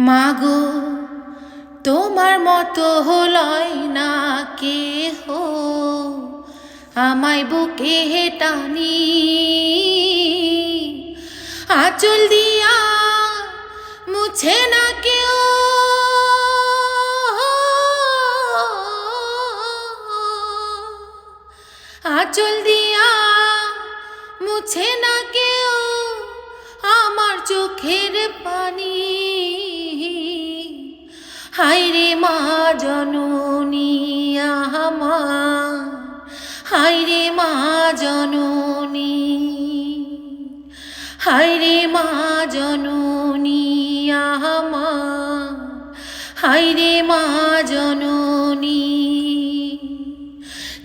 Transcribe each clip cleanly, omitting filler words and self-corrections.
মাগো তোমার মতো হলয় না কেহ, আমায় বুকে টানি আঁচল দিয়া মুছে না কেউ। আঁচল দিয়া মুছে না কেউ আমার চোখের পানি। হায়রে মা জননী আমার, হায়রে মা জননী, হায়রে মা জননী আমার, হায়রে মা জননী।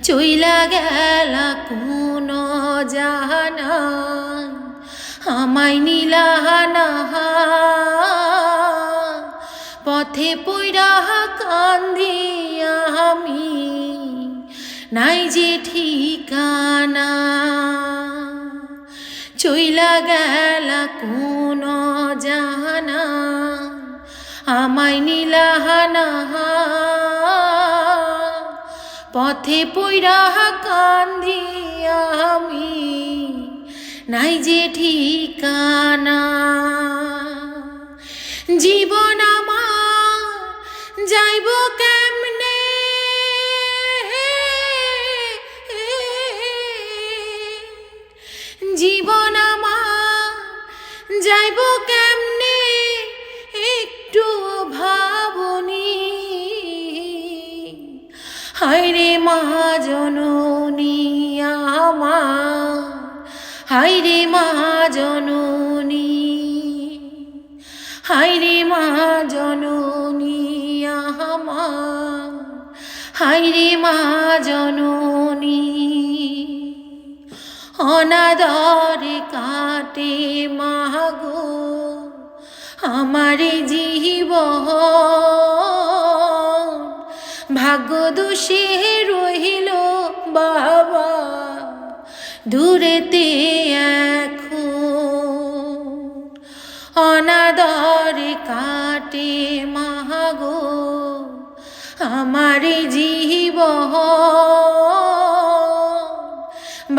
চইলা গেলা কোন জাহানা আমায় নীলাহানা, পথে পইরা কান্দি আমি নাই যে ঠিকানা। চইলা গেলা কোন জাহানা আমায় নীলাহানা, পথে পইরা কান্দি আমি নাই যে ঠিকানা। জীবন আমার যাইব কেমনে, জীবন আমার যাইব কেমনে একটু ভাবনি। হায়রে মা জননী আমার, হায়রে মা জননী, হায়রে মা জননী আমার, হায়রে মা জননী। অনাদরে কাটে মাগো আমার জীবন, ভাগ্য দোষে রহিল বাবা দূরেতে এখন। অনাদরে কাটে মাগো আমার জীবন,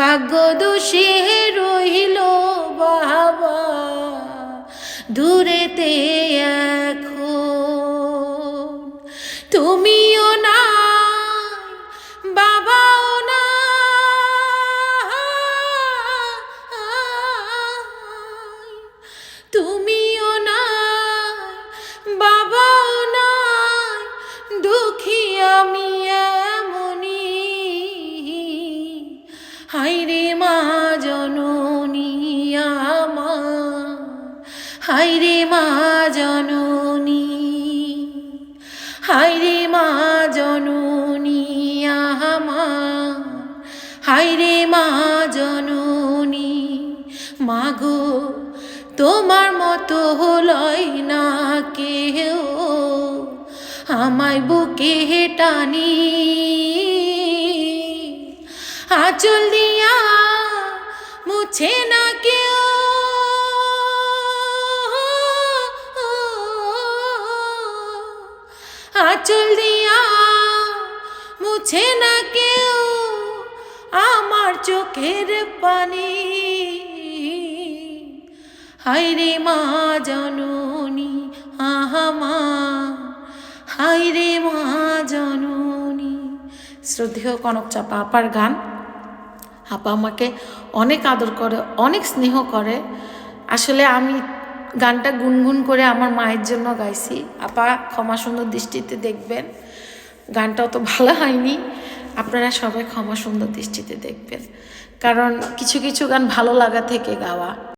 ভাগ্য দোষে রহিল বাবা দূরেতে এখন। তুমিও না বাবাও না, তুমিও না বাবাও না, দুঃখী আমি এমনি। হায়রে মা জননী আমার, হায়রে মা জননী, হায়রে মা জননী আমার, হায়রে মা জননী। মাগো তোমার মতো হলয় না কেউ, আমায় বুকে টানি আঁচল দিয়া মুছে না কেউ। আঁচল দিয়া মুছে না কেউ আমার চোখের পানি। হায়রে মা জননী আমার, হায়রে মা জননী। শ্রদ্ধেয় কনক চাপা আপার গান। আপা আমাকে অনেক আদর করে, অনেক স্নেহ করে। আসলে আমি গানটা গুনগুন করে আমার মায়ের জন্য গাইছি। আপা ক্ষমা সুন্দর দৃষ্টিতে দেখবেন, গানটা অত ভালো হয়নি, আপনারা সবাই ক্ষমা সুন্দর দৃষ্টিতে দেখবেন, কারণ কিছু কিছু গান ভালো লাগা থেকে গাওয়া।